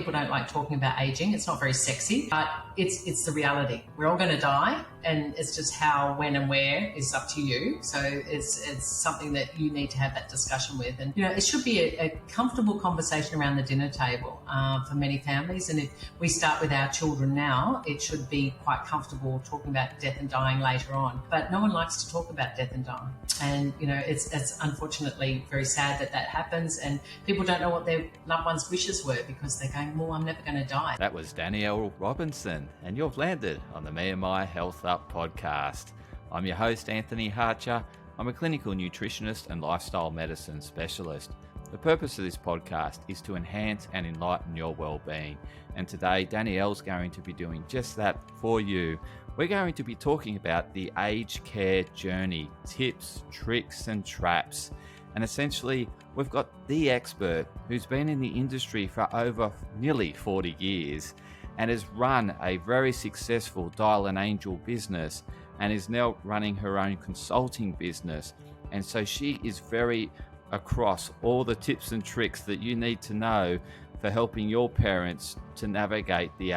people don't like talking about aging. It's not very sexy, but it's the reality. We're all going to die, and it's just how, when and where is up to you. So it's something that you need to have that discussion with. And, it should be a comfortable conversation around the dinner table for many families. And if we start with our children now, it should be quite comfortable talking about death and dying later on. But no one likes to talk about death and dying. And, it's unfortunately very sad that happens. And people don't know what their loved ones' wishes were because they're going, well, I'm never going to die. That was Danielle Robertson, and you've landed on the Me&my Health Up podcast. I'm your host, Anthony Hartcher. I'm a clinical nutritionist and lifestyle medicine specialist. The purpose of this podcast is to enhance and enlighten your well-being. And today, Danielle's going to be doing just that for you. We're going to be talking about the aged care journey, tips, tricks, and traps. And essentially, we've got the expert who's been in the industry for over nearly 40 years and has run a very successful Dial an Angel business and is now running her own consulting business. And so she is very across all the tips and tricks that you need to know for helping your parents to navigate the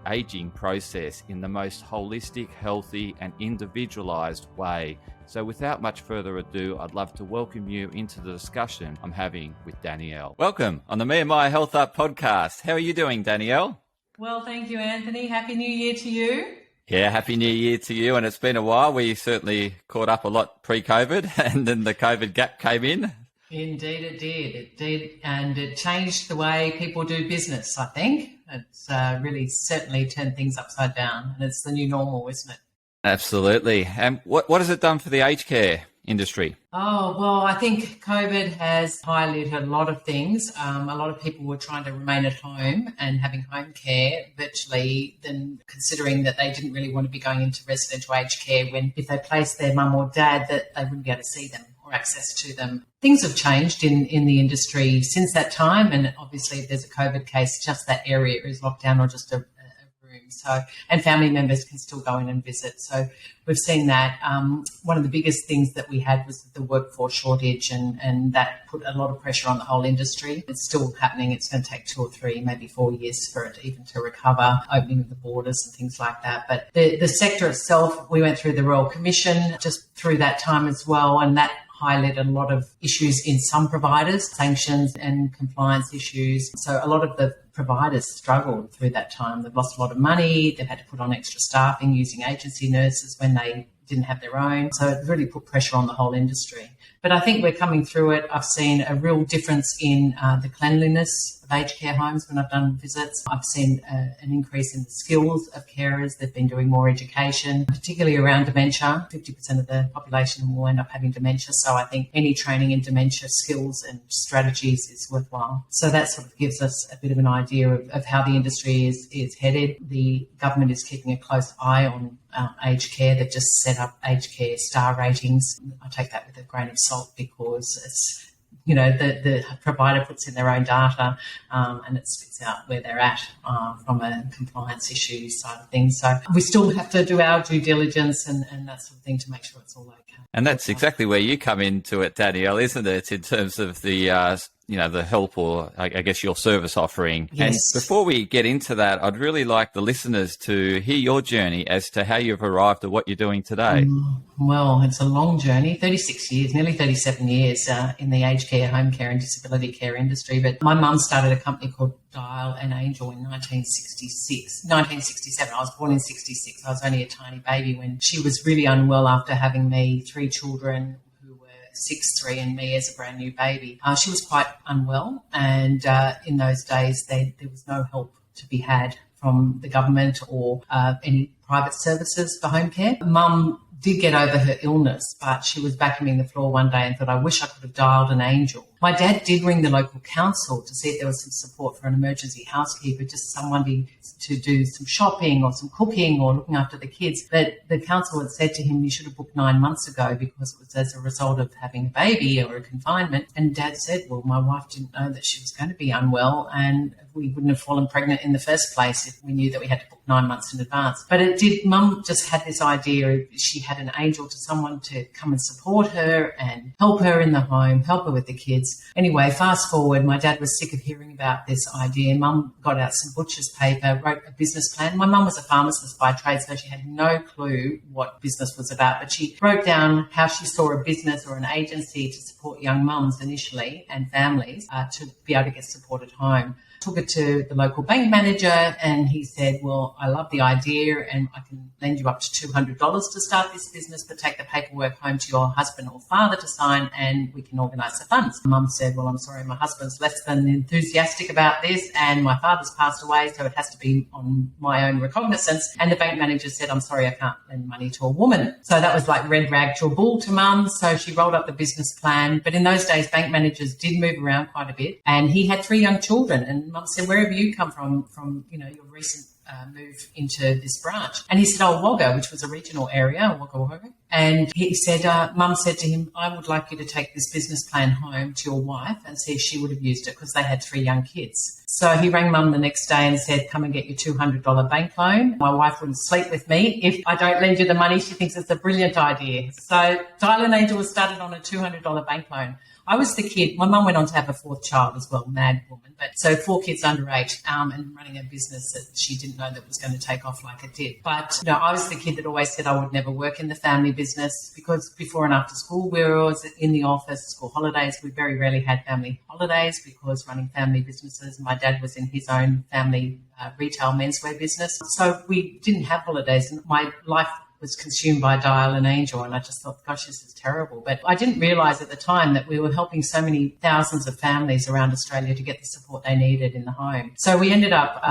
aging process in the most holistic, healthy, and individualized way. So without much further ado, I'd love to welcome you into the discussion I'm having with Danielle. Welcome on the Me&my Health Up podcast. How are you doing, Danielle? Well, thank you, Anthony. Happy New Year to you. Yeah, Happy New Year to you. And it's been a while. We certainly caught up a lot pre-COVID and then the COVID gap came in. Indeed, it did. It did. And it changed the way people do business, I think. It's really certainly turned things upside down. And it's the new normal, isn't it? Absolutely. And what has it done for the aged care industry? Oh, well, I think COVID has highlighted a lot of things. A lot of people were trying to remain at home and having home care virtually, then considering that they didn't really want to be going into residential aged care when if they placed their mum or dad that they wouldn't be able to see them or access to them. Things have changed in the industry since that time, and obviously if there's a COVID case, just that area is locked down or just a room. So, and family members can still go in and visit. So we've seen that. One of the biggest things that we had was the workforce shortage, and that put a lot of pressure on the whole industry. It's still happening. It's going to take 2 or 3, maybe 4 years for it even to recover, opening of the borders and things like that. But the sector itself, we went through the Royal Commission just through that time as well, and that highlighted a lot of issues in some providers, sanctions and compliance issues. So a lot of the providers struggled through that time. They've lost a lot of money. They've had to put on extra staffing using agency nurses when they didn't have their own. So it really put pressure on the whole industry. But I think we're coming through it. I've seen a real difference in the cleanliness of aged care homes when I've done visits. I've seen an increase in the skills of carers. They've been doing more education, particularly around dementia. 50% of the population will end up having dementia. So I think any training in dementia skills and strategies is worthwhile. So that sort of gives us a bit of an idea of how the industry is headed. The government is keeping a close eye on aged care. They've just set up aged care star ratings. I take that with a grain of salt because it's, the provider puts in their own data and it spits out where they're at from a compliance issue side of things. So we still have to do our due diligence and that sort of thing to make sure it's all okay. And that's exactly where you come into it, Danielle, isn't it? In terms of the the help or I guess your service offering. Yes. And before we get into that, I'd really like the listeners to hear your journey as to how you've arrived at what you're doing today. Well, it's a long journey, 36 years, nearly 37 years in the aged care, home care and disability care industry. But my mum started a company called Dial an Angel in 1967. I was born in 66. I was only a tiny baby when she was really unwell after having me, 3 children, 6, 3 and me as a brand new baby. She was quite unwell and in those days there was no help to be had from the government or any private services for home care. Mum did get over her illness, but she was vacuuming the floor one day and thought, I wish I could have dialed an angel. My dad did ring the local council to see if there was some support for an emergency housekeeper, just someone to do some shopping or some cooking or looking after the kids. But the council had said to him, you should have booked 9 months ago because it was as a result of having a baby or a confinement. And Dad said, well, my wife didn't know that she was going to be unwell and we wouldn't have fallen pregnant in the first place if we knew that we had to book 9 months in advance. But it did. Mum just had this idea. She had an angel to someone to come and support her and help her in the home, help her with the kids. Anyway, fast forward, my dad was sick of hearing about this idea. Mum got out some butcher's paper, wrote a business plan. My mum was a pharmacist by trade, so she had no clue what business was about, but she wrote down how she saw a business or an agency to support young mums initially and families to be able to get support at home. Took it to the local bank manager and he said, well, I love the idea and I can lend you up to $200 to start this business, but take the paperwork home to your husband or father to sign and we can organise the funds. Mum said, well, I'm sorry, my husband's less than enthusiastic about this and my father's passed away, so it has to be on my own recognizance. And the bank manager said, I'm sorry, I can't lend money to a woman. So that was like red rag to a bull to Mum. So she rolled up the business plan. But in those days, bank managers did move around quite a bit and he had 3 young children and Mum said, where have you come from, your recent move into this branch? And he said, Wagga, which was a regional area, Wagga Wagga. And he said, Mum said to him, I would like you to take this business plan home to your wife and see if she would have used it because they had 3 young kids. So he rang Mum the next day and said, come and get your $200 bank loan. My wife wouldn't sleep with me if I don't lend you the money. She thinks it's a brilliant idea. So Dial an Angel was started on a $200 bank loan. I was the kid. My mum went on to have a 4th child as well, mad woman. But so 4 kids under 8 and running a business that she didn't know that was going to take off like it did. But I was the kid that always said I would never work in the family business because before and after school we were always in the office, school holidays. We very rarely had family holidays because running family businesses, my dad was in his own family retail menswear business. So we didn't have holidays and my life was consumed by Dial an Angel and I just thought, gosh, this is terrible. But I didn't realise at the time that we were helping so many thousands of families around Australia to get the support they needed in the home. So we ended up,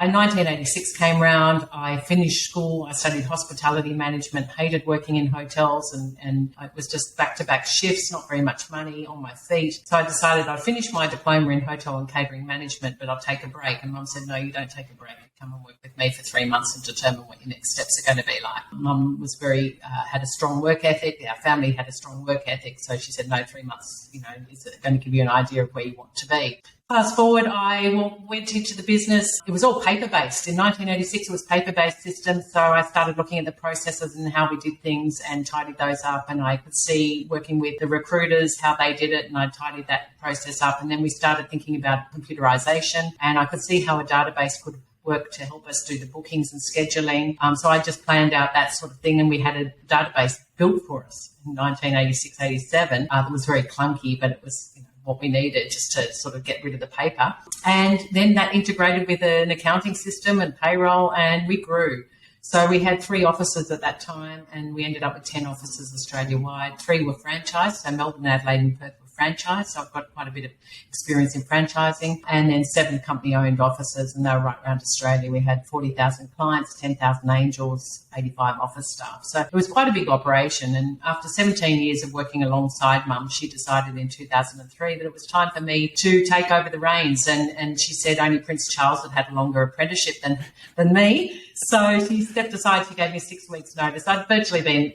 in 1986 came round, I finished school, I studied hospitality management, hated working in hotels and it was just back-to-back shifts, not very much money, on my feet. So I decided I'd finish my diploma in hotel and catering management, but I'll take a break. And Mum said, no, you don't take a break. Come and work with me for 3 months and determine what your next steps are going to be like. Mum was had a strong work ethic. Our family had a strong work ethic. So she said, no, 3 months, is it going to give you an idea of where you want to be? Fast forward, I went into the business. It was all paper-based. In 1986, it was paper-based systems. So I started looking at the processes and how we did things and tidied those up. And I could see working with the recruiters, how they did it. And I tidied that process up. And then we started thinking about computerization. And I could see how a database could work to help us do the bookings and scheduling. So I just planned out that sort of thing and we had a database built for us in 1986, 87. It was very clunky, but it was what we needed just to sort of get rid of the paper. And then that integrated with an accounting system and payroll and we grew. So we had 3 offices at that time and we ended up with 10 offices Australia-wide. 3 were franchised, so Melbourne, Adelaide and Perth franchise, so I've got quite a bit of experience in franchising, and then 7 company-owned offices, and they were right around Australia. We had 40,000 clients, 10,000 angels, 85 office staff. So it was quite a big operation, and after 17 years of working alongside Mum, she decided in 2003 that it was time for me to take over the reins, and she said only Prince Charles had a longer apprenticeship than me, so she stepped aside. She gave me 6 weeks' notice. I'd virtually been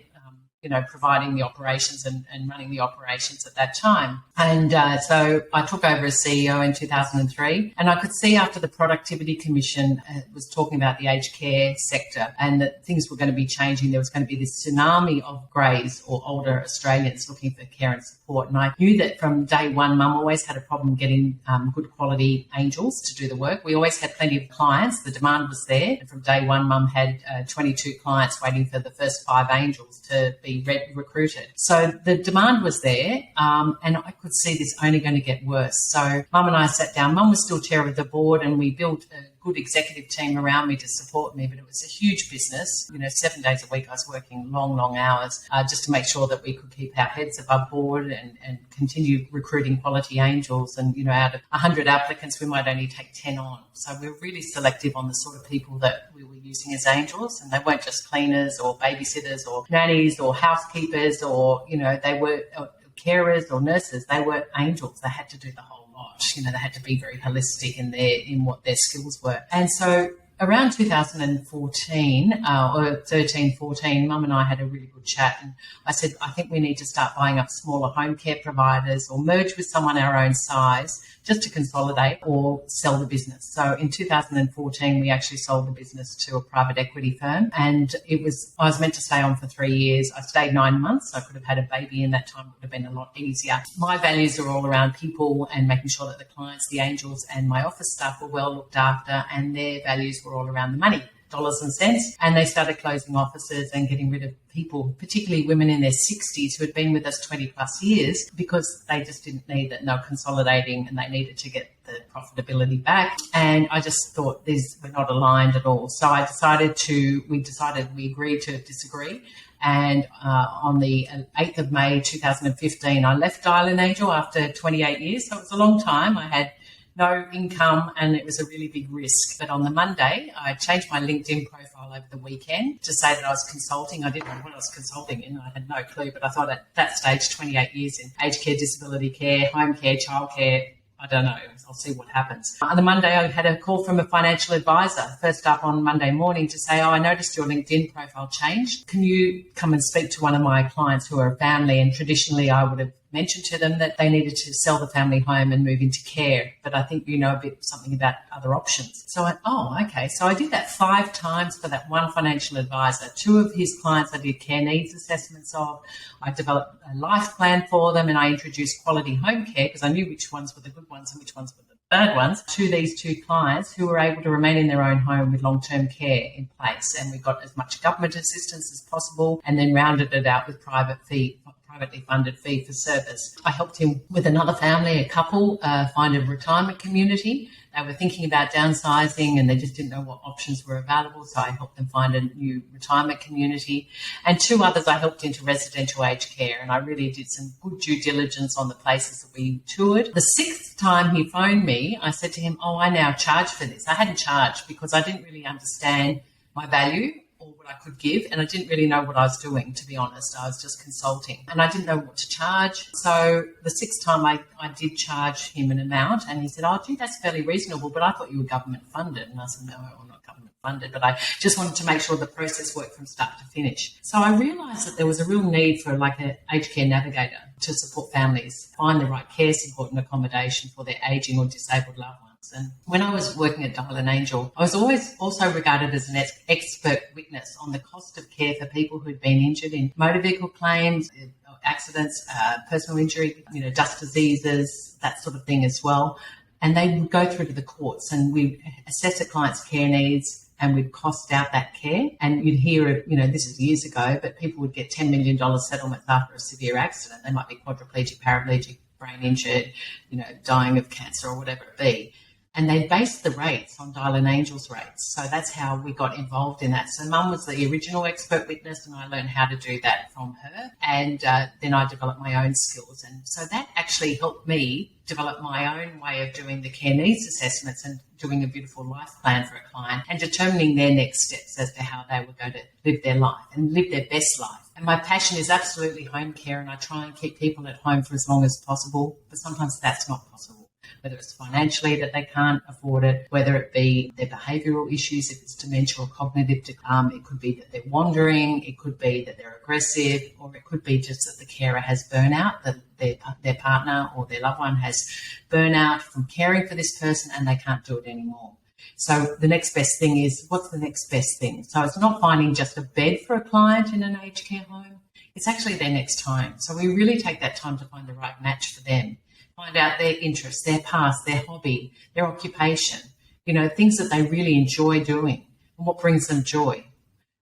providing the operations and running the operations at that time. And so I took over as CEO in 2003. And I could see after the Productivity Commission was talking about the aged care sector and that things were going to be changing. There was going to be this tsunami of greys or older Australians looking for care and support. And I knew that from day one, Mum always had a problem getting good quality angels to do the work. We always had plenty of clients. The demand was there. And from day one, Mum had 22 clients waiting for the first 5 angels to be recruited. So the demand was there, and I could see this only going to get worse. So Mum and I sat down. Mum was still chair of the board, and we built a good executive team around me to support me, but it was a huge business. 7 days a week I was working long hours just to make sure that we could keep our heads above board and continue recruiting quality angels. And, out of 100 applicants, we might only take 10 on. So we were really selective on the sort of people that we were using as angels, and they weren't just cleaners or babysitters or nannies or housekeepers or, they were carers or nurses. They were angels. They had to do the whole lot. They had to be very holistic in what their skills were. And so around 2014 or 13, 14, Mum and I had a really good chat, and I said, I think we need to start buying up smaller home care providers or merge with someone our own size just to consolidate or sell the business. So in 2014, we actually sold the business to a private equity firm, and I was meant to stay on for 3 years. I stayed 9 months. I could have had a baby in that time. It would have been a lot easier. My values are all around people and making sure that the clients, the angels and my office staff were well looked after, and their values were all around the money, dollars and cents. And they started closing offices and getting rid of people, particularly women in their 60s who had been with us 20 plus years, because they just didn't need it. And they were consolidating and they needed to get the profitability back. And I just thought these were not aligned at all. So we agreed to disagree. And on the 8th of May 2015, I left Dial and Angel after 28 years. So it was a long time. I had no income and it was a really big risk. But on the Monday, I changed my LinkedIn profile over the weekend to say that I was consulting. I didn't know what I was consulting in. I had no clue, but I thought at that stage, 28 years in aged care, disability care, home care, childcare, I don't know. I'll see what happens. On the Monday, I had a call from a financial advisor, first up on Monday morning, to say, I noticed your LinkedIn profile changed. Can you come and speak to one of my clients who are a family? And traditionally, I would have mentioned to them that they needed to sell the family home and move into care. But I think you know something about other options. So I went, oh, okay. So I did that 5 times for that one financial advisor. 2 of his clients I did care needs assessments of. I developed a life plan for them, and I introduced quality home care because I knew which ones were the good ones and which ones were the bad ones to these 2 clients who were able to remain in their own home with long-term care in place. And we got as much government assistance as possible and then rounded it out with privately funded fee for service. I helped him with another family, a couple, find a retirement community. They were thinking about downsizing and they just didn't know what options were available. So I helped them find a new retirement community. And 2 others I helped into residential aged care. And I really did some good due diligence on the places that we toured. The 6th time he phoned me, I said to him, I now charge for this. I hadn't charged because I didn't really understand my value or what I could give, and I didn't really know what I was doing, to be honest. I was just consulting and I didn't know what to charge. So the 6th time I did charge him an amount, and he said, gee, that's fairly reasonable, but I thought you were government funded. And I said, no, I'm not government funded, but I just wanted to make sure the process worked from start to finish. So I realised that there was a real need for like an aged care navigator to support families, find the right care, support and accommodation for their ageing or disabled loved ones. And when I was working at Dial and Angel, I was always also regarded as an expert witness on the cost of care for people who'd been injured in motor vehicle claims, accidents, personal injury, dust diseases, that sort of thing as well. And they would go through to the courts and we'd assess a client's care needs and we'd cost out that care. And you'd hear, this is years ago, but people would get $10 million settlements after a severe accident. They might be quadriplegic, paraplegic, brain injured, dying of cancer or whatever it be. And they based the rates on Dial and Angel's rates. So that's how we got involved in that. So Mum was the original expert witness and I learned how to do that from her. And then I developed my own skills. And so that actually helped me develop my own way of doing the care needs assessments and doing a beautiful life plan for a client and determining their next steps as to how they were going to live their life and live their best life. And my passion is absolutely home care, and I try and keep people at home for as long as possible, but sometimes that's not possible. Whether it's financially that they can't afford it, whether it be their behavioural issues, if it's dementia or cognitive, it could be that they're wandering, it could be that they're aggressive, or it could be just that the carer has burnout, that their partner or their loved one has burnout from caring for this person and they can't do it anymore. So the next best thing is, what's the next best thing? So it's not finding just a bed for a client in an aged care home. It's actually their next home. So we really take that time to find the right match for them. Find out their interests, their past, their hobby, their occupation, things that they really enjoy doing and what brings them joy.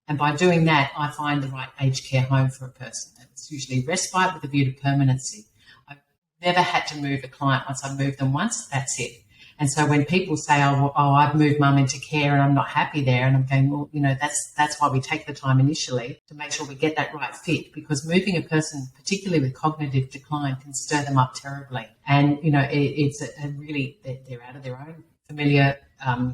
And by doing that, I find the right aged care home for a person. It's usually respite with a view to permanency. I've never had to move a client. Once I've moved them once, that's it. And so when people say, I've moved mum into care and I'm not happy there, and I'm going, well, that's why we take the time initially to make sure we get that right fit, because moving a person, particularly with cognitive decline, can stir them up terribly. And, it's a really, they're out of their own familiar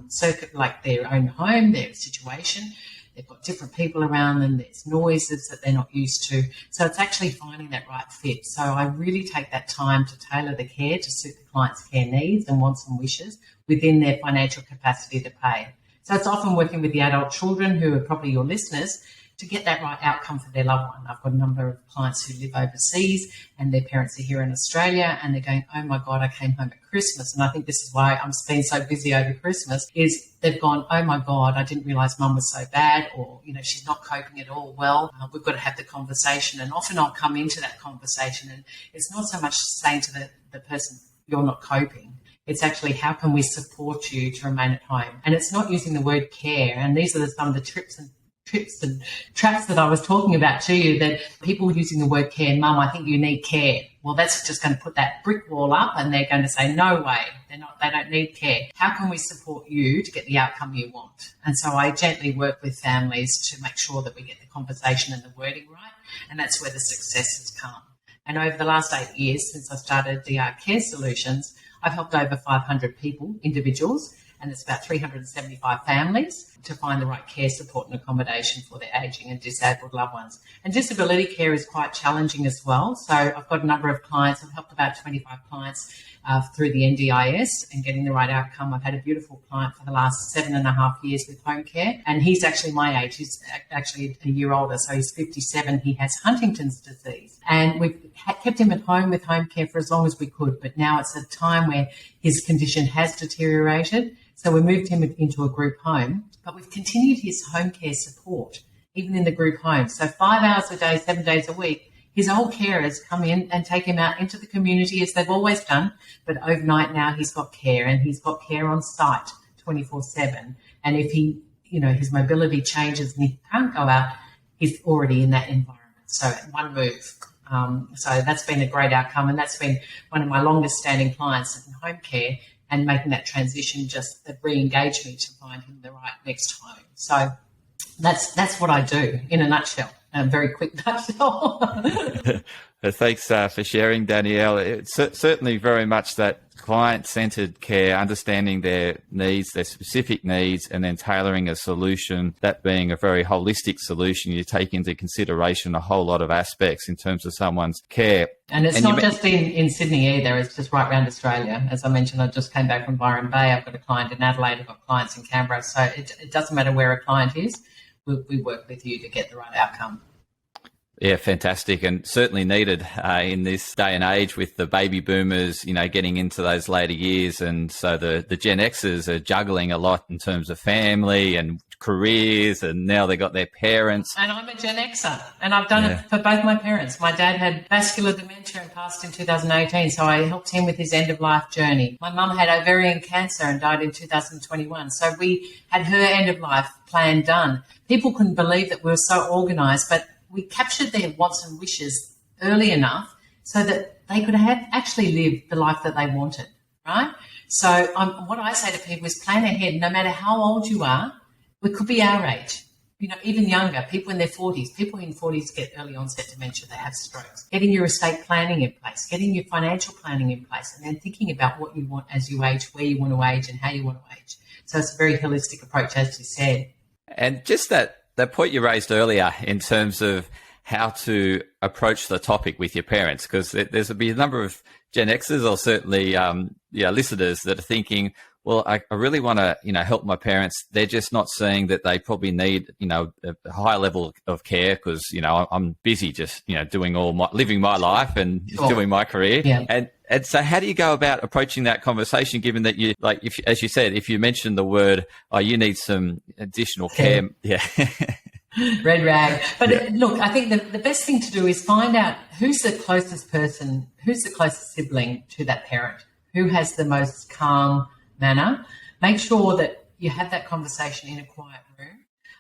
circuit, like their own home, their situation. They've got different people around them. There's noises that they're not used to. So it's actually finding that right fit. So I really take that time to tailor the care to suit the client's care needs and wants and wishes within their financial capacity to pay. So it's often working with the adult children who are probably your listeners to get that right outcome for their loved one. I've got a number of clients who live overseas and their parents are here in Australia and they're going, oh my God, I came home at Christmas. And I think this is why I'm being so busy over Christmas is they've gone, oh my God, I didn't realise mum was so bad, or, she's not coping at all well. We've got to have the conversation. And often I'll come into that conversation and it's not so much saying to the person, you're not coping. It's actually, how can we support you to remain at home? And it's not using the word care. And these are some of the trips and traps that I was talking about to you, that people using the word care, mum, I think you need care. Well, that's just going to put that brick wall up and they're going to say, no way, they don't need care. How can we support you to get the outcome you want? And so I gently work with families to make sure that we get the conversation and the wording right. And that's where the success has come. And over the last 8 years, since I started DR Care Solutions, I've helped over 500 people, individuals, and it's about 375 families to find the right care, support and accommodation for their ageing and disabled loved ones. And disability care is quite challenging as well. So I've got a number of clients. I've helped about 25 clients through the NDIS and getting the right outcome. I've had a beautiful client for the last 7.5 years with home care, and he's actually my age. He's actually a year older, so he's 57. He has Huntington's disease, and we've kept him at home with home care for as long as we could, but now it's a time where his condition has deteriorated. So we moved him into a group home, but we've continued his home care support, even in the group home. So 5 hours a day, 7 days a week, his old carers come in and take him out into the community as they've always done. But overnight now he's got care, and he's got care on site 24/7. And if he, his mobility changes and he can't go out, he's already in that environment. So one move. So that's been a great outcome. And that's been one of my longest standing clients in home care, and making that transition just re-engage me to find him the right next home. So that's what I do in a nutshell, a very quick nutshell. Thanks for sharing, Danielle. It's certainly very much that client-centered care, understanding their needs, their specific needs, and then tailoring a solution, that being a very holistic solution. You take into consideration a whole lot of aspects in terms of someone's care. And it's not just in Sydney either, it's just right around Australia. As I mentioned, I just came back from Byron Bay. I've got a client in Adelaide, I've got clients in Canberra. So it doesn't matter where a client is, we work with you to get the right outcome. Yeah, fantastic, and certainly needed in this day and age with the baby boomers, getting into those later years. And so the Gen Xers are juggling a lot in terms of family and careers, and now they got their parents. And I'm a Gen Xer, and I've done it for both my parents. My dad had vascular dementia and passed in 2018, so I helped him with his end-of-life journey. My mum had ovarian cancer and died in 2021, so we had her end-of-life plan done. People couldn't believe that we were so organised, but we captured their wants and wishes early enough so that they could have actually lived the life that they wanted, right? So what I say to people is plan ahead. No matter how old you are, it could be our age, even younger, people in their 40s. People in 40s get early onset dementia, they have strokes. Getting your estate planning in place, getting your financial planning in place, and then thinking about what you want as you age, where you want to age and how you want to age. So it's a very holistic approach, as you said. And just that point you raised earlier in terms of how to approach the topic with your parents, because there's a number of Gen Xers or certainly listeners that are thinking, well, I really want to, help my parents. They're just not seeing that they probably need, a high level of care because, I'm busy just, living my life and doing my career. Yeah. And so how do you go about approaching that conversation, given that you, as you said, if you mention the word, you need some additional care. Yeah. Red rag. But look, I think the best thing to do is find out who's the closest person, who's the closest sibling to that parent, who has the most calm manner. Make sure that you have that conversation in a quiet room.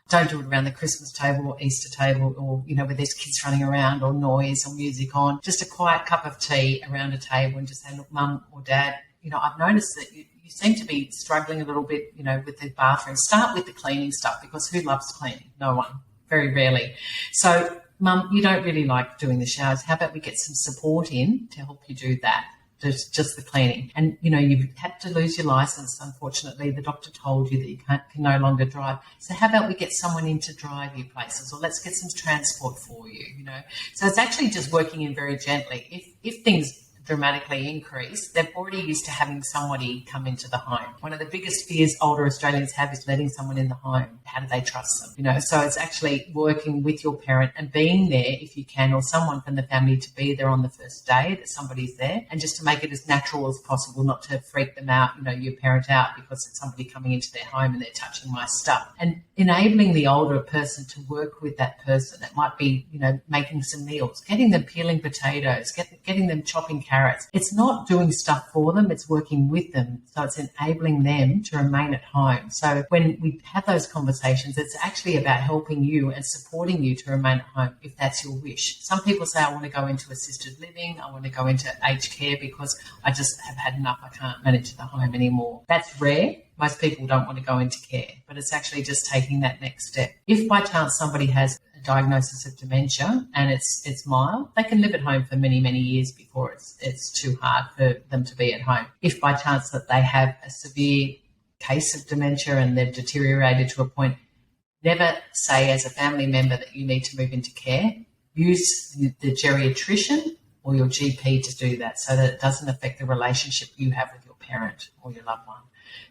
Don't do it around the Christmas table or Easter table or, where there's kids running around or noise or music on. Just a quiet cup of tea around a table and just say, look, mum or dad, I've noticed that you seem to be struggling a little bit, with the bathroom. Start with the cleaning stuff, because who loves cleaning? No one, very rarely. So, mum, you don't really like doing the showers. How about we get some support in to help you do that? Just the cleaning. And, you've had to lose your license, unfortunately. The doctor told you that you can no longer drive. So how about we get someone in to drive you places, or let's get some transport for you, So it's actually just working in very gently. If things dramatically increase, they're already used to having somebody come into the home. One of the biggest fears older Australians have is letting someone in the home. How do they trust them? So it's actually working with your parent and being there if you can, or someone from the family to be there on the first day that somebody's there, and just to make it as natural as possible, not to freak them out, your parent out because it's somebody coming into their home and they're touching my stuff. And enabling the older person to work with that person. It might be, making some meals, getting them peeling potatoes, getting them chopping carrots. It's not doing stuff for them, it's working with them. So it's enabling them to remain at home. So when we have those conversations, it's actually about helping you and supporting you to remain at home if that's your wish. Some people say, I want to go into assisted living, I want to go into aged care because I just have had enough, I can't manage the home anymore. That's rare. Most people don't want to go into care, but it's actually just taking that next step. If by chance somebody has a diagnosis of dementia and it's mild, they can live at home for many, many years before it's too hard for them to be at home. If by chance that they have a severe case of dementia and they've deteriorated to a point, never say as a family member that you need to move into care. Use the geriatrician or your GP to do that so that it doesn't affect the relationship you have with your parent or your loved one.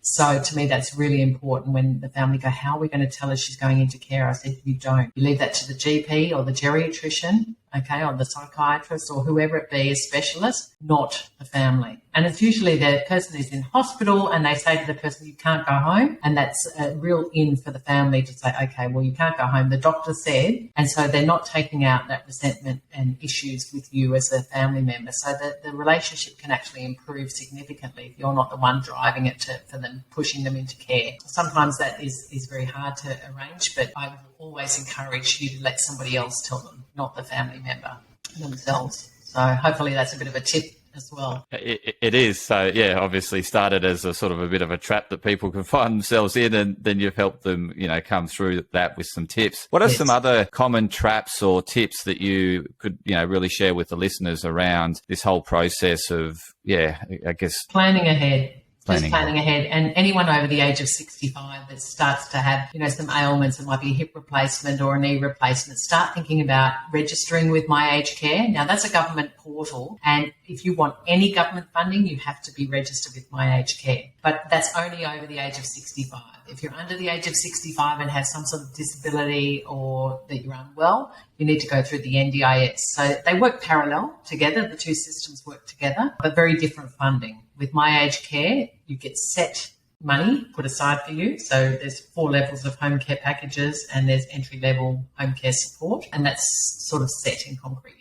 So to me, that's really important when the family go, how are we going to tell her she's going into care? I said, you don't. You leave that to the GP or the geriatrician, okay, or the psychiatrist or whoever it be, a specialist, not the family. And it's usually the person who's in hospital and they say to the person, you can't go home. And that's a real in for the family to say, okay, well, you can't go home. The doctor said, and so they're not taking out that resentment and issues with you as a family member. So that the relationship can actually improve significantly if you're not the one driving it for them, pushing them into care. Sometimes that is very hard to arrange, but I will always encourage you to let somebody else tell them, not the family member themselves. So hopefully that's a bit of a tip as well. It is. So, yeah, obviously started as a sort of a bit of a trap that people can find themselves in, and then you've helped them, come through that with some tips. What are some other common traps or tips that you could, really share with the listeners around this whole process of, I guess... Planning ahead. Planning ahead. And anyone over the age of 65 that starts to have, some ailments, it might be a hip replacement or a knee replacement, start thinking about registering with My Aged Care. Now, that's a government portal, and if you want any government funding, you have to be registered with My Aged Care. But that's only over the age of 65. If you're under the age of 65 and have some sort of disability or that you're unwell, you need to go through the NDIS. So they work parallel together. The two systems work together, but very different funding. With My Aged Care, you get set money put aside for you. So there's 4 levels of home care packages and there's entry-level home care support, and that's sort of set in concrete.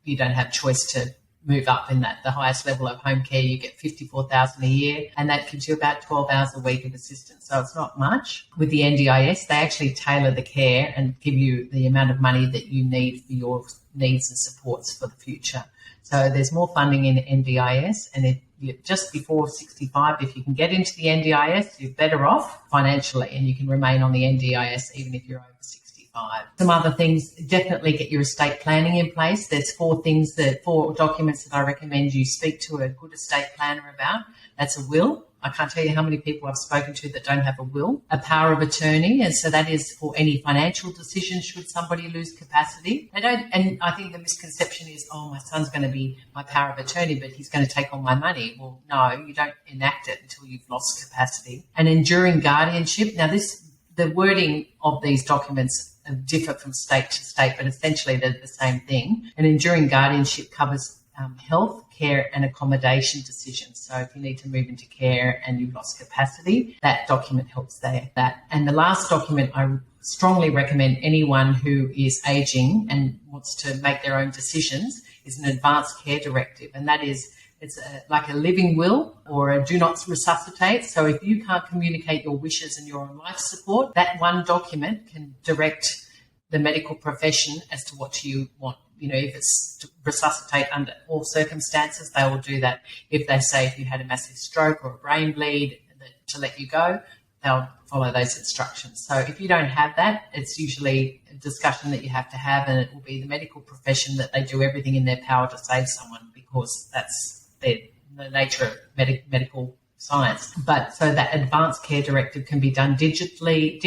You don't have choice to move up in that. The highest level of home care, you get $54,000 a year, and that gives you about 12 hours a week of assistance. So it's not much. With the NDIS, they actually tailor the care and give you the amount of money that you need for your needs and supports for the future. So there's more funding in NDIS, and just before 65, if you can get into the NDIS, you're better off financially, and you can remain on the NDIS even if you're over 65. Some other things, definitely get your estate planning in place. There's 4 documents that I recommend you speak to a good estate planner about. That's a will. I can't tell you how many people I've spoken to that don't have a will. A power of attorney, and so that is for any financial decision should somebody lose capacity. And I think the misconception is, my son's going to be my power of attorney, but he's going to take all my money. Well, no, you don't enact it until you've lost capacity. And enduring guardianship. Now, the wording of these documents differ from state to state, but essentially they're the same thing. And enduring guardianship covers health, care and accommodation decisions. So if you need to move into care and you've lost capacity, that document helps there. And the last document I strongly recommend anyone who is ageing and wants to make their own decisions is an advanced care directive. And that is, like a living will or a do not resuscitate. So if you can't communicate your wishes and your own life support, that one document can direct the medical profession as to what you want. If it's to resuscitate under all circumstances, they will do that. If they say if you had a massive stroke or a brain bleed to let you go, they'll follow those instructions. So if you don't have that, it's usually a discussion that you have to have, and it will be the medical profession that they do everything in their power to save someone, because that's the nature of medical science. But so that advanced care directive can be done digitally,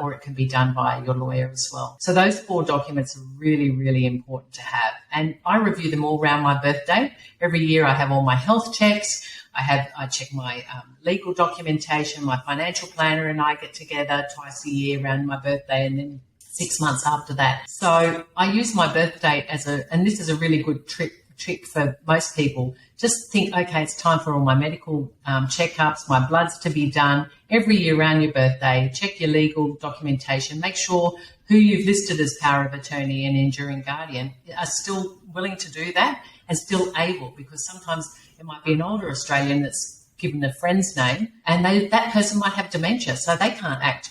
or it can be done by your lawyer as well. So those 4 documents are really, really important to have. And I review them all around my birthday. Every year I have all my health checks. I check my legal documentation. My financial planner and I get together twice a year around my birthday, and then 6 months after that. So I use my birthday and this is a really good trick for most people. Just think, okay, it's time for all my medical checkups, my bloods to be done. Every year around your birthday, check your legal documentation. Make sure who you've listed as power of attorney and enduring guardian are still willing to do that and still able, because sometimes it might be an older Australian that's given a friend's name, and that person might have dementia, so they can't act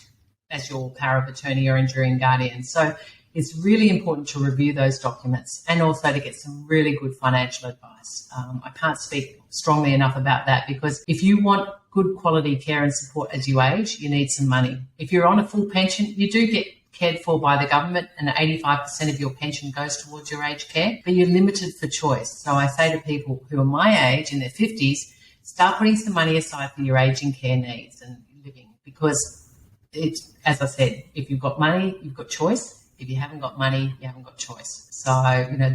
as your power of attorney or enduring guardian. So it's really important to review those documents and also to get some really good financial advice. I can't speak strongly enough about that, because if you want good quality care and support as you age, you need some money. If you're on a full pension, you do get cared for by the government, and 85% of your pension goes towards your aged care, but you're limited for choice. So I say to people who are my age, in their 50s, start putting some money aside for your aging care needs and living, because it's, as I said, if you've got money, you've got choice. If you haven't got money, you haven't got choice. So,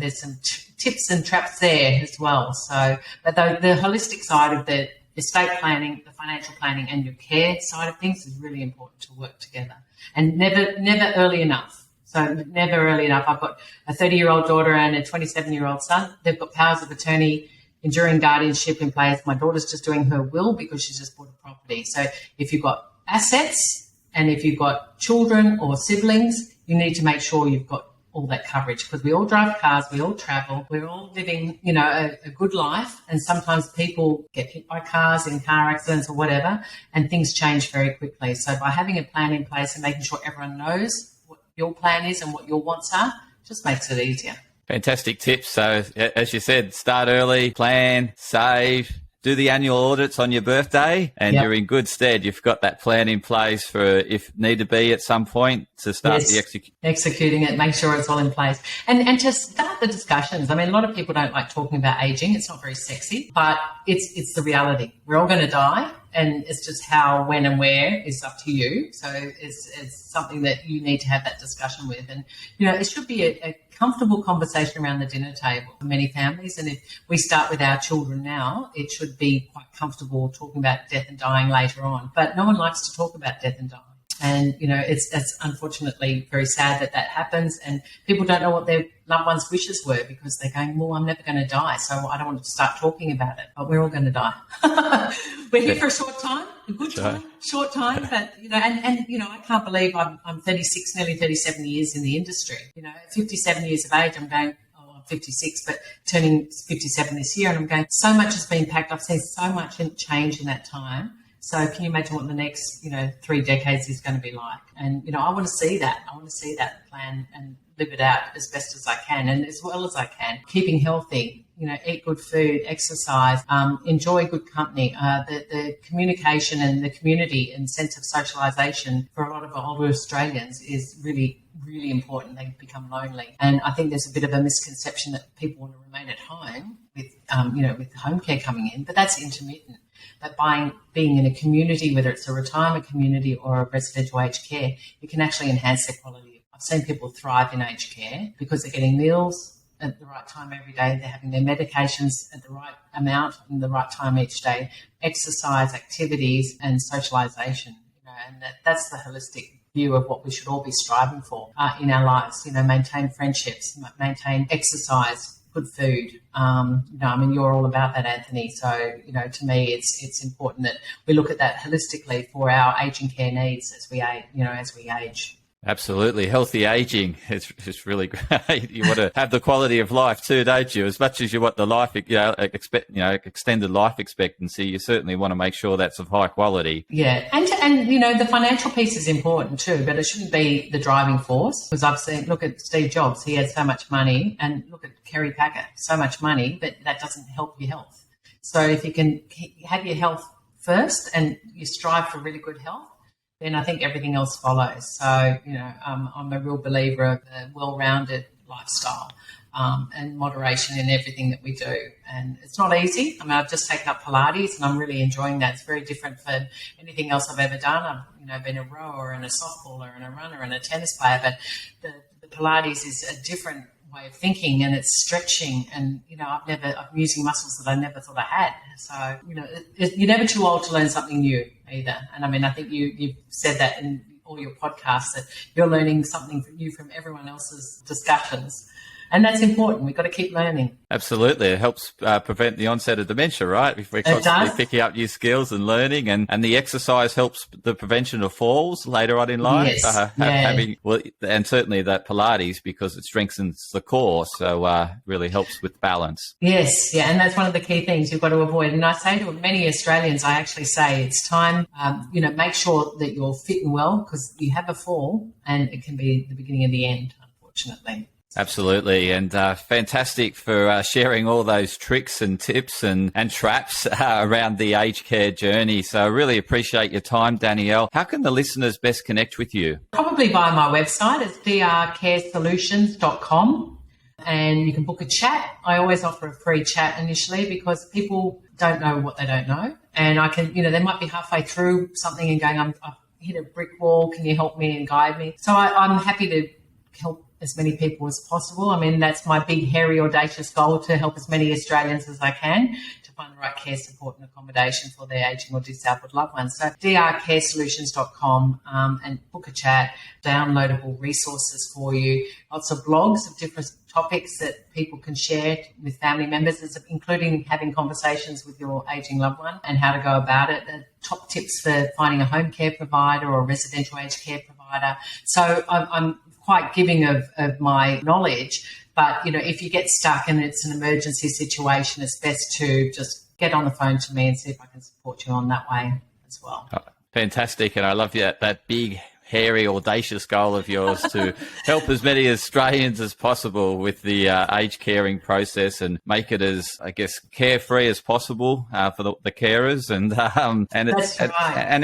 there's some tips and traps there as well. So, but the holistic side of the estate planning, the financial planning, and your care side of things is really important to work together. And never early enough. So never early enough. I've got a 30-year-old daughter and a 27-year-old son. They've got powers of attorney, enduring guardianship in place. My daughter's just doing her will because she's just bought a property. So if you've got assets and if you've got children or siblings, you need to make sure you've got all that coverage, because we all drive cars, we all travel, we're all living, a good life. And sometimes people get hit by cars in car accidents or whatever, and things change very quickly. So by having a plan in place and making sure everyone knows what your plan is and what your wants are, just makes it easier. Fantastic tips. So as you said, start early, plan, save, do the annual audits on your birthday, and You're in good stead. You've got that plan in place for if need to be at some point to start executing it, make sure it's all in place. And to start the discussions. I mean, a lot of people don't like talking about aging. It's not very sexy, but it's the reality. We're all going to die, and it's just how, when and where is up to you. So it's something that you need to have that discussion with. And, it should be a comfortable conversation around the dinner table for many families. And if we start with our children now, it should be quite comfortable talking about death and dying later on. But no one likes to talk about death and dying. And, that's unfortunately very sad that happens. And people don't know what their loved ones' wishes were, because they're going, well, I'm never going to die, so I don't want to start talking about it. But we're all going to die. We're here for a short time, a good time, short time. But, I can't believe I'm 36, nearly 37 years in the industry. At 57 years of age, I'm going, I'm 56, but turning 57 this year. And I'm going, so much has been packed. I've seen so much change in that time. So can you imagine what the next, 3 decades is going to be like? And, I want to see that. I want to see that plan and live it out as best as I can and as well as I can. Keeping healthy, eat good food, exercise, enjoy good company. The communication and the community and sense of socialisation for a lot of older Australians is really, really important. They become lonely. And I think there's a bit of a misconception that people want to remain at home with, with home care coming in, but that's intermittent. But by being in a community, whether it's a retirement community or a residential aged care, it can actually enhance their quality. I've seen people thrive in aged care because they're getting meals at the right time every day. They're having their medications at the right amount and the right time each day, exercise, activities and socialisation. And that's the holistic view of what we should all be striving for in our lives. Maintain friendships, maintain exercise, good food. You're all about that, Anthony. So, to me, it's important that we look at that holistically for our aging care needs as we age. Absolutely. Healthy aging is really great. You want to have the quality of life too, don't you? As much as you want the life, extended life expectancy, you certainly want to make sure that's of high quality. Yeah. And the financial piece is important too, but it shouldn't be the driving force, because I've seen, look at Steve Jobs. He had so much money, and look at Kerry Packer, so much money, but that doesn't help your health. So if you can have your health first and you strive for really good health, then I think everything else follows. So, I'm a real believer of a well-rounded lifestyle and moderation in everything that we do. And it's not easy. I've just taken up Pilates and I'm really enjoying that. It's very different from anything else I've ever done. I've been a rower and a softballer and a runner and a tennis player, but the Pilates is a different way of thinking, and it's stretching. And, I'm using muscles that I never thought I had. So, you're never too old to learn something new either. And I think you've said that in all your podcasts, that you're learning something new from everyone else's discussions. And that's important. We've got to keep learning. Absolutely. It helps prevent the onset of dementia, right? If we're constantly picking up new skills and learning, and the exercise helps the prevention of falls later on in life. Yes. And certainly that Pilates, because it strengthens the core, so really helps with balance. Yes, yeah, and that's one of the key things you've got to avoid. And I say to many Australians, I actually say it's time, make sure that you're fit and well, because you have a fall and it can be the beginning of the end, unfortunately. Absolutely, and fantastic for sharing all those tricks and tips and traps around the aged care journey. So I really appreciate your time, Danielle. How can the listeners best connect with you? Probably via my website. It's drcaresolutions.com, and you can book a chat. I always offer a free chat initially because people don't know what they don't know. And I can, they might be halfway through something and going, I've hit a brick wall, can you help me and guide me? So I'm happy to help as many people as possible. That's my big, hairy, audacious goal, to help as many Australians as I can to find the right care, support and accommodation for their ageing or disabled loved ones. So drcaresolutions.com, and book a chat, downloadable resources for you, lots of blogs of different topics that people can share with family members, including having conversations with your ageing loved one and how to go about it. Top tips for finding a home care provider or a residential aged care provider. So I'm quite giving of my knowledge, but if you get stuck and it's an emergency situation, it's best to just get on the phone to me and see if I can support you on that way as well. Oh, fantastic, and I love that big, hairy, audacious goal of yours to help as many Australians as possible with the aged caring process and make it as, carefree as possible for the carers, and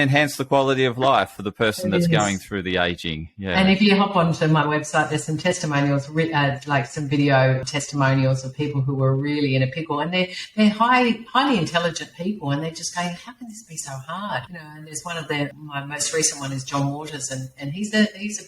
enhance the quality of life for the person that's going through the aging. Yeah. And if you hop onto my website, there's some testimonials, like some video testimonials of people who were really in a pickle, and they're highly intelligent people, and they're just going, how can this be so hard? And there's one of my most recent one is John Waters, and he's a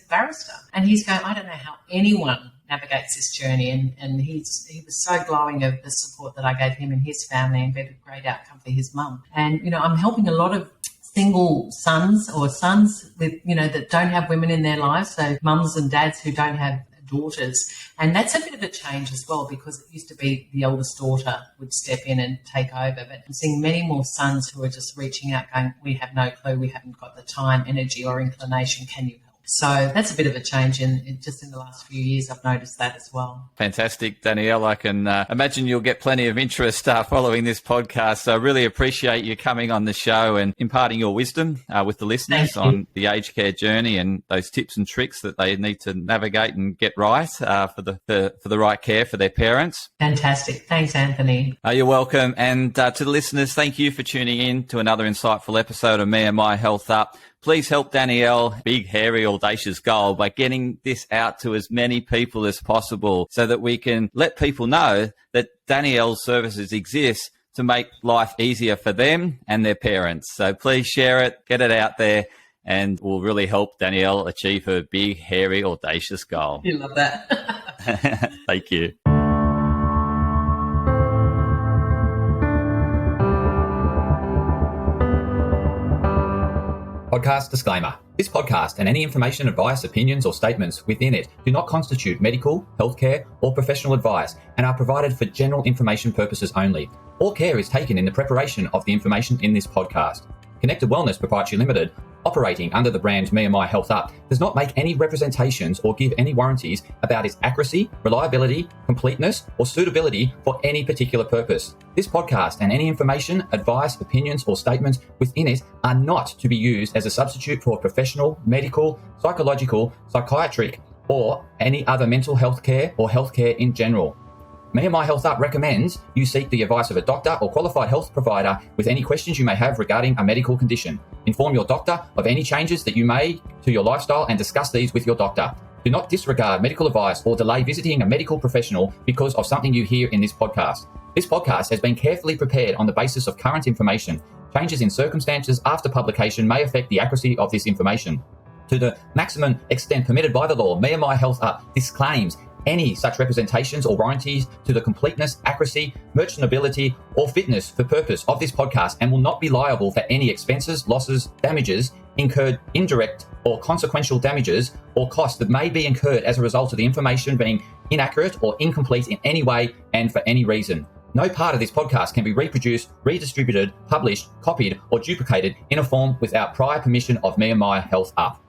barrister, and he's going, I don't know how anyone navigates this journey, and he was so glowing of the support that I gave him and his family, and gave a great outcome for his mum. And I'm helping a lot of single sons or sons with that don't have women in their lives, so mums and dads who don't have daughters. And that's a bit of a change as well, because it used to be the eldest daughter would step in and take over, but I'm seeing many more sons who are just reaching out going, we have no clue, we haven't got the time, energy or inclination, can you help? So that's a bit of a change in just in the last few years. I've noticed that as well. Fantastic, Danielle. I can imagine you'll get plenty of interest following this podcast. So I really appreciate you coming on the show and imparting your wisdom with the listeners on the aged care journey and those tips and tricks that they need to navigate and get right for the right care for their parents. Fantastic. Thanks, Anthony. You're welcome. And to the listeners, thank you for tuning in to another insightful episode of Me and My Health Up. Please help Danielle, big, hairy, audacious goal, by getting this out to as many people as possible so that we can let people know that Danielle's services exist to make life easier for them and their parents. So please share it, get it out there, and will really help Danielle achieve her big, hairy, audacious goal. You love that. Thank you. Podcast disclaimer. This podcast and any information, advice, opinions or statements within it do not constitute medical, healthcare or professional advice and are provided for general information purposes only. All care is taken in the preparation of the information in this podcast. Connected Wellness Proprietary Limited, operating under the brand me&my Health Up, does not make any representations or give any warranties about its accuracy, reliability, completeness, or suitability for any particular purpose. This podcast and any information, advice, opinions, or statements within it are not to be used as a substitute for professional, medical, psychological, psychiatric, or any other mental health care or healthcare in general. me&my Health Up recommends you seek the advice of a doctor or qualified health provider with any questions you may have regarding a medical condition. Inform your doctor of any changes that you may to your lifestyle and discuss these with your doctor. Do not disregard medical advice or delay visiting a medical professional because of something you hear in this podcast. This podcast has been carefully prepared on the basis of current information. Changes in circumstances after publication may affect the accuracy of this information. To the maximum extent permitted by the law, me&my Health Up disclaims any such representations or warranties to the completeness, accuracy, merchantability, or fitness for purpose of this podcast and will not be liable for any expenses, losses, damages incurred, indirect or consequential damages or costs that may be incurred as a result of the information being inaccurate or incomplete in any way and for any reason. No part of this podcast can be reproduced, redistributed, published, copied, or duplicated in a form without prior permission of Me and My Health Up.